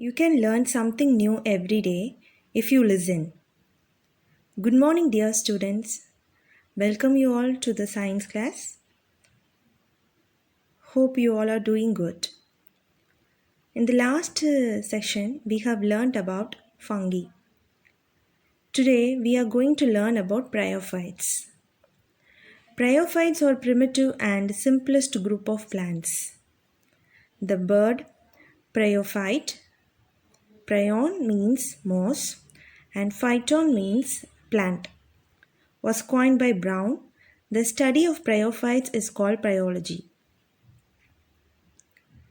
You can learn something new every day if you listen. Good morning, dear students. Welcome you all to the science class. Hope you all are doing good. In the last section, we have learned about fungi. Today, we are going to learn about bryophytes. Bryophytes are primitive and simplest group of plants. The bird bryophyte. Bryon means moss and phyton means plant. Was coined by Brown. The study of bryophytes is called bryology.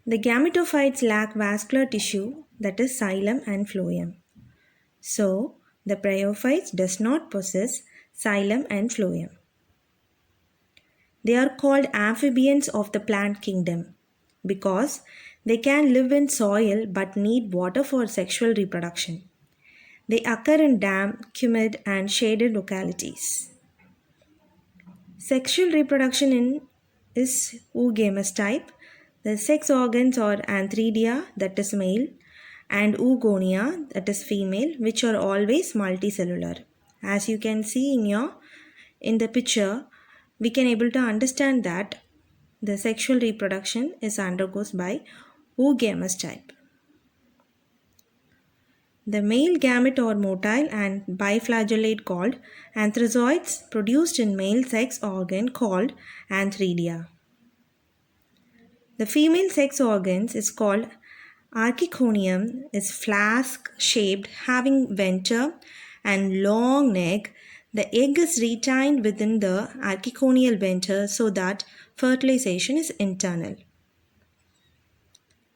The gametophytes lack vascular tissue, that is xylem and phloem. So, the bryophytes does not possess xylem and phloem. They are called amphibians of the plant kingdom because they can live in soil but need water for sexual reproduction. They occur in damp, humid, and shaded localities. Sexual reproduction is oogamous type. The sex organs are antheridia, that is male, and oogonia, that is female, which are always multicellular. As you can see in the picture, we can able to understand that the sexual reproduction is undergoes by oogamous type. The male gamete are motile and biflagellate called antherozoids produced in male sex organ called antheridia. The female sex organs is called archiconium, is flask shaped having venter and long neck. The egg is retained within the archiconial venter so that fertilization is internal.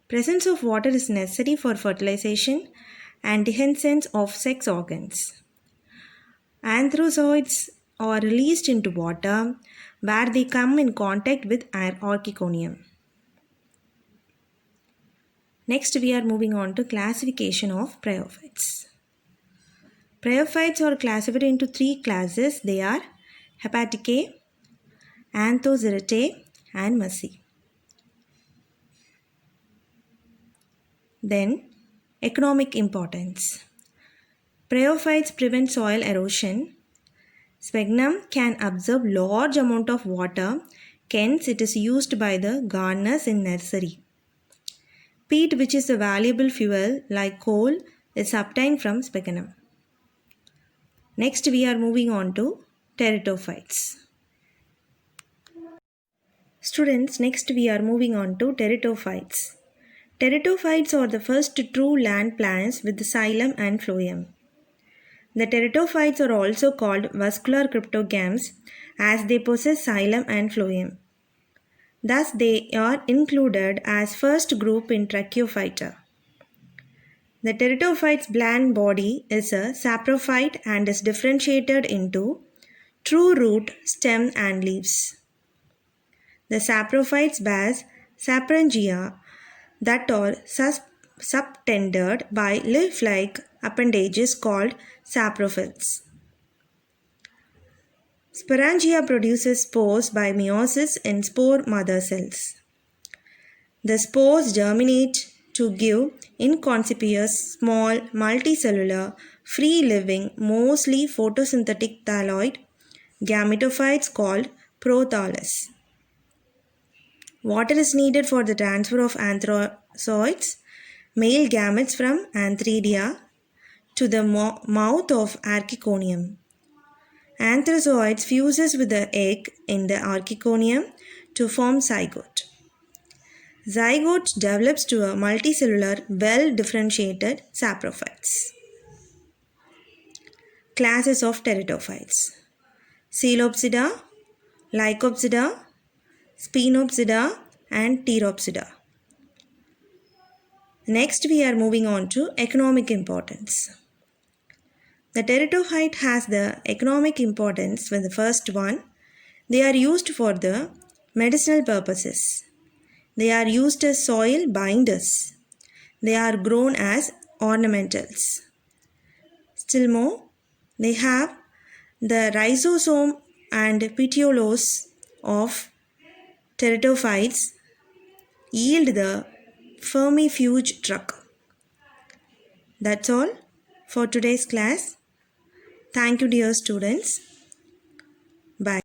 Presence of water is necessary for fertilization and dehiscence of sex organs. Antherozoids are released into water where they come in contact with archiconium. Next, we are moving on to classification of bryophytes. Bryophytes are classified into three classes. They are Hepaticae, Anthoceratae, and Musci. Then, economic importance. Bryophytes prevent soil erosion. Sphagnum can absorb large amount of water, hence it is used by the gardeners in nursery. Peat, which is a valuable fuel like coal, is obtained from sphagnum. Next, we are moving on to teratophytes. Students, next we are moving on to teratophytes. Teratophytes are the first true land plants with xylem and phloem. The teratophytes are also called vascular cryptogams as they possess xylem and phloem. Thus, they are included as first group in Tracheophyta. The teratophyte's bland body is a saprophyte and is differentiated into true root, stem and leaves. The saprophytes bears saprongia that are subtended by leaf-like appendages called saprophytes. Sporangia produces spores by meiosis in spore mother cells. The spores germinate to give inconspicuous, small, multicellular, free-living, mostly photosynthetic thalloid gametophytes called prothallus. Water is needed for the transfer of antherozoids, male gametes from antheridia, to the mouth of archiconium. Antherozoids fuses with the egg in the archiconium to form zygote. Zygote develops to a multicellular, well-differentiated saprophytes. Classes of teratophytes: Coelopsida, Lycopsida, Spinopsida, and Pteropsida. Next, we are moving on to economic importance. The teratophyte has the economic importance for the first one. They are used for the medicinal purposes. They are used as soil binders. They are grown as ornamentals. Still more, they have the rhizosome and petioles of teratophytes yield the vermifuge drug. That's all for today's class. Thank you, dear students.